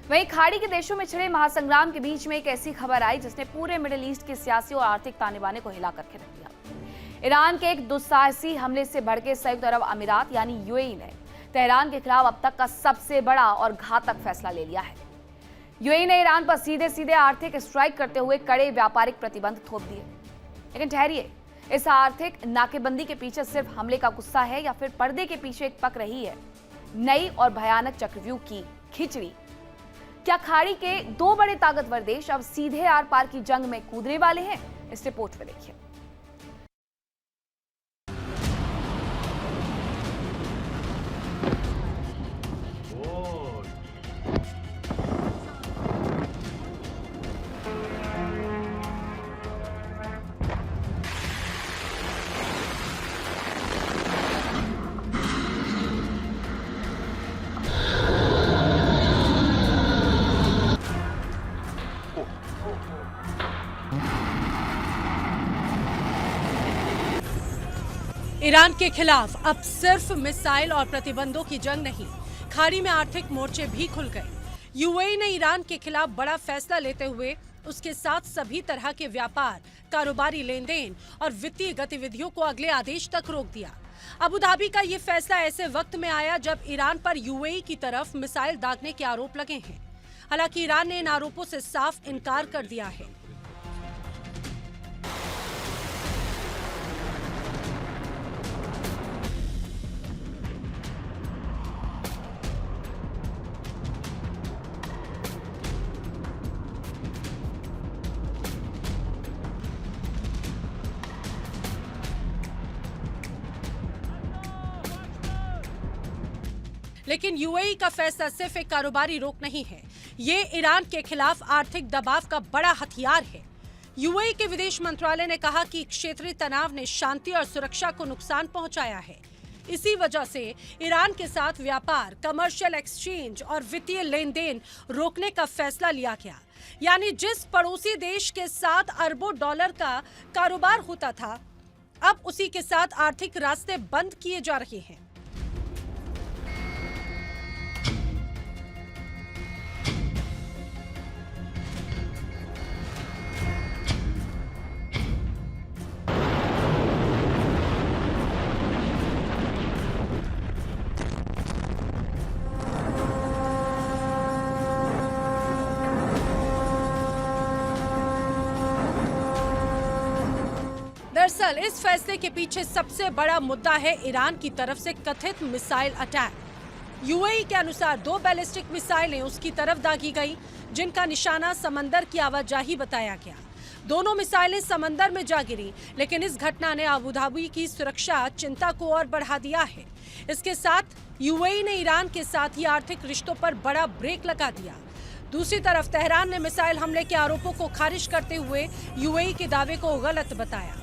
वहीं खाड़ी के देशों में छिड़े महासंग्राम के बीच में एक ऐसी खबर आई जिसने पूरे मिडिल ईस्ट के सियासी और आर्थिक ताने बाने को हिला करके रख दिया। ईरान के एक दुस्साहसी हमले से भड़के संयुक्त अरब अमीरात यानी यूएई ने तेहरान के खिलाफ अब तक का सबसे बड़ा और घातक फैसला ले लिया है। यूएई ने ईरान पर सीधे सीधे आर्थिक स्ट्राइक करते हुए कड़े व्यापारिक प्रतिबंध थोप दिए। लेकिन ठहरिए, इस आर्थिक नाकेबंदी के पीछे सिर्फ हमले का गुस्सा है या फिर पर्दे के पीछे एक पक रही है नई और भयानक चक्रव्यूह की खिचड़ी? क्या खाड़ी के दो बड़े ताकतवर देश अब सीधे आर पार की जंग में कूदने वाले हैं? इस रिपोर्ट में देखिए। ईरान के खिलाफ अब सिर्फ मिसाइल और प्रतिबंधों की जंग नहीं, खाड़ी में आर्थिक मोर्चे भी खुल गए। यूएई ने ईरान के खिलाफ बड़ा फैसला लेते हुए उसके साथ सभी तरह के व्यापार, कारोबारी लेन देन और वित्तीय गतिविधियों को अगले आदेश तक रोक दिया। अबू धाबी का ये फैसला ऐसे वक्त में आया जब ईरान पर यूएई की तरफ मिसाइल दागने के आरोप लगे हैं। हालांकि ईरान ने इन आरोपों से साफ इनकार कर दिया है। लेकिन यूएई का फैसला सिर्फ एक कारोबारी रोक नहीं है, ये ईरान के खिलाफ आर्थिक दबाव का बड़ा हथियार है। यूएई के विदेश मंत्रालय ने कहा कि क्षेत्रीय तनाव ने शांति और सुरक्षा को नुकसान पहुंचाया है। इसी वजह से ईरान के साथ व्यापार, कमर्शियल एक्सचेंज और वित्तीय लेन देन रोकने का फैसला लिया गया। यानी जिस पड़ोसी देश के साथ अरबों डॉलर का कारोबार होता था, अब उसी के साथ आर्थिक रास्ते बंद किए जा रहे हैं। दरअसल इस फैसले के पीछे सबसे बड़ा मुद्दा है ईरान की तरफ से कथित मिसाइल अटैक। यूएई के अनुसार 2 बैलिस्टिक मिसाइलें उसकी तरफ दागी गई, जिनका निशाना समंदर की आवाजाही बताया गया। दोनों मिसाइलें समंदर में जा गिरी, लेकिन इस घटना ने अबू धाबी की सुरक्षा चिंता को और बढ़ा दिया है। इसके साथ यूएई ने ईरान के साथ ही आर्थिक रिश्तों पर बड़ा ब्रेक लगा दिया। दूसरी तरफ तेहरान ने मिसाइल हमले के आरोपों को खारिज करते हुए यूएई के दावे को गलत बताया।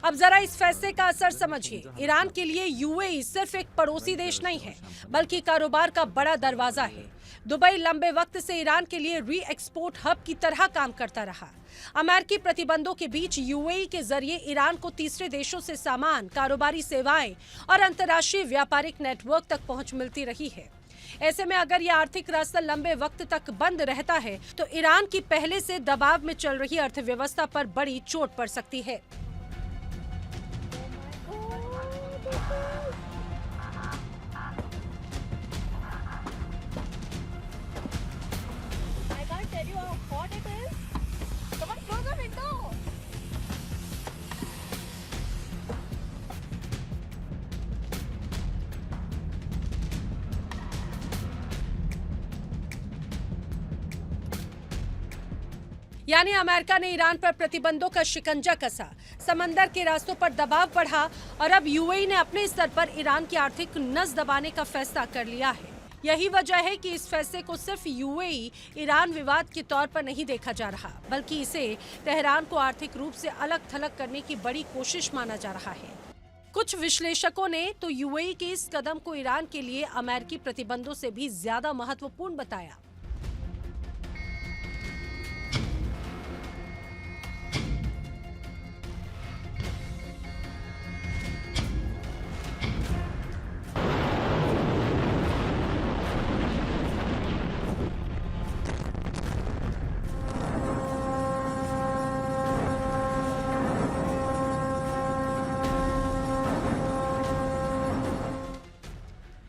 अब जरा इस फैसले का असर समझिए। ईरान के लिए यूएई सिर्फ एक पड़ोसी देश नहीं है, बल्कि कारोबार का बड़ा दरवाजा है। दुबई लंबे वक्त से ईरान के लिए री एक्सपोर्ट हब की तरह काम करता रहा। अमेरिकी प्रतिबंधों के बीच यूएई के जरिए ईरान को तीसरे देशों से सामान, कारोबारी सेवाएं और अंतर्राष्ट्रीय व्यापारिक नेटवर्क तक पहुंच मिलती रही है। ऐसे में अगर यह आर्थिक रास्ता लंबे वक्त तक बंद रहता है, तो ईरान की पहले से दबाव में चल रही अर्थव्यवस्था पर बड़ी चोट पड़ सकती है। यानी अमेरिका ने ईरान पर प्रतिबंधों का शिकंजा कसा, समंदर के रास्तों पर दबाव बढ़ा और अब यूएई ने अपने स्तर पर ईरान की आर्थिक नस दबाने का फैसला कर लिया है। यही वजह है कि इस फैसले को सिर्फ यूएई ईरान विवाद के तौर पर नहीं देखा जा रहा, बल्कि इसे तेहरान को आर्थिक रूप से अलग थलग करने की बड़ी कोशिश माना जा रहा है। कुछ विश्लेषकों ने तो यूएई के इस कदम को ईरान के लिए अमेरिकी प्रतिबंधों से भी ज्यादा महत्वपूर्ण बताया।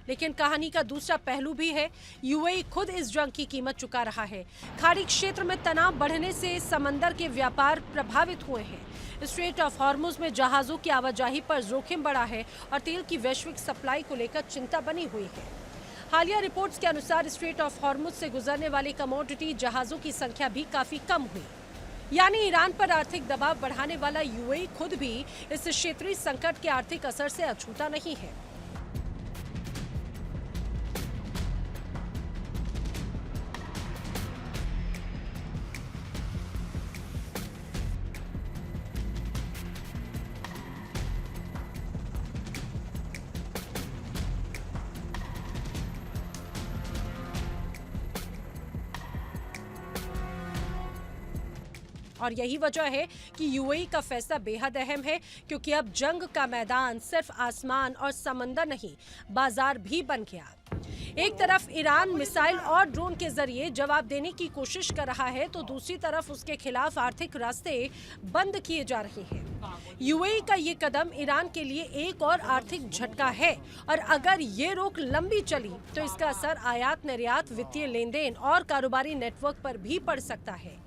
लेकिन कहानी का दूसरा पहलू भी है। यूएई खुद इस जंग की कीमत चुका रहा है। खाड़ी क्षेत्र में तनाव बढ़ने से समंदर के व्यापार प्रभावित हुए हैं। स्ट्रेट ऑफ हॉर्मुज में जहाजों की आवाजाही पर जोखिम बढ़ा है और तेल की वैश्विक सप्लाई को लेकर चिंता बनी हुई है। हालिया रिपोर्ट्स के अनुसार स्ट्रेट ऑफ हॉर्मुज से गुजरने वाली कमोडिटी जहाजों की संख्या भी काफी कम हुई। यानी ईरान पर आर्थिक दबाव बढ़ाने वाला यूएई खुद भी इस क्षेत्रीय संकट के आर्थिक असर से अछूता नहीं है। और यही वजह है कि यूएई का फैसला बेहद अहम है, क्योंकि अब जंग का मैदान सिर्फ आसमान और समंदर नहीं, बाजार भी बन गया। एक तरफ ईरान मिसाइल और ड्रोन के जरिए जवाब देने की कोशिश कर रहा है, तो दूसरी तरफ उसके खिलाफ आर्थिक रास्ते बंद किए जा रहे हैं। यूएई का ये कदम ईरान के लिए एक और आर्थिक झटका है, और अगर ये रोक लंबी चली तो इसका असर आयात निर्यात, वित्तीय लेन देन और कारोबारी नेटवर्क पर भी पड़ सकता है।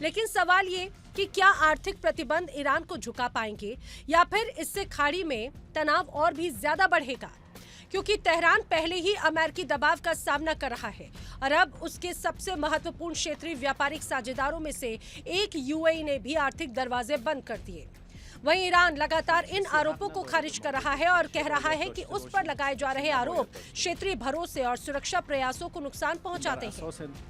लेकिन सवाल ये कि क्या आर्थिक प्रतिबंध ईरान को झुका पाएंगे, या फिर इससे खाड़ी में तनाव और भी ज्यादा बढ़ेगा, क्योंकि तेहरान पहले ही अमेरिकी दबाव का सामना कर रहा है और अब उसके सबसे महत्वपूर्ण क्षेत्रीय व्यापारिक साझेदारों में से एक यूएई ने भी आर्थिक दरवाजे बंद कर दिए। वहीं ईरान लगातार इन आरोपों को खारिज कर रहा है और कह रहा है कि उस पर लगाए जा रहे आरोप क्षेत्रीय भरोसे और सुरक्षा प्रयासों को नुकसान पहुंचाते हैं।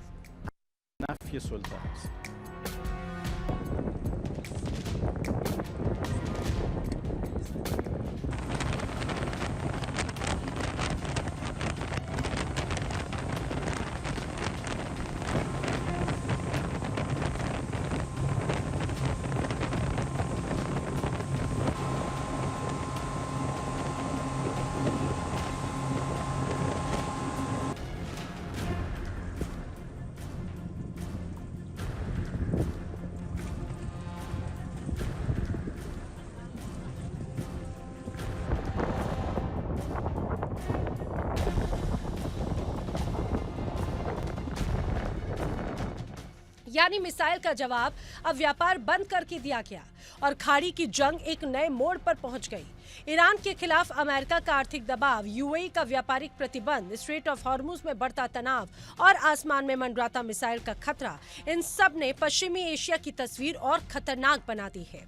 यानी मिसाइल का जवाब अब व्यापार बंद करके दिया गया और खाड़ी की जंग एक नए मोड़ पर पहुंच गई। ईरान के खिलाफ अमेरिका का आर्थिक दबाव, यूएई का व्यापारिक प्रतिबंध, स्ट्रेट ऑफ हॉर्मुज में बढ़ता तनाव और आसमान में मंडराता मिसाइल का खतरा, इन सब ने पश्चिमी एशिया की तस्वीर और खतरनाक बना दी है।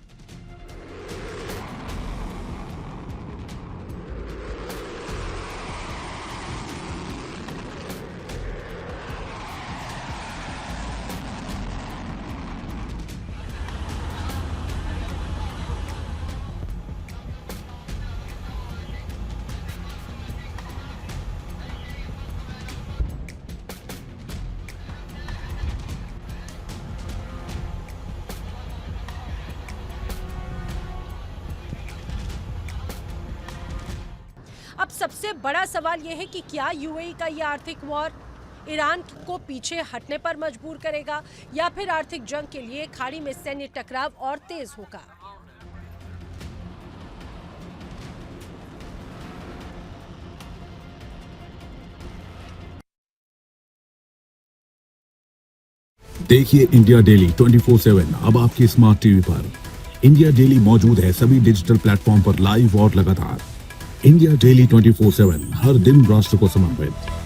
अब सबसे बड़ा सवाल यह है कि क्या यूएई का यह आर्थिक वॉर ईरान को पीछे हटने पर मजबूर करेगा या फिर आर्थिक जंग के लिए खाड़ी में सैन्य टकराव और तेज होगा। देखिए इंडिया डेली 24/7 अब आपके स्मार्ट टीवी पर। इंडिया डेली मौजूद है सभी डिजिटल प्लेटफॉर्म पर लाइव और लगातार। इंडिया डेली 24/7 हर दिन राष्ट्र को समर्पित।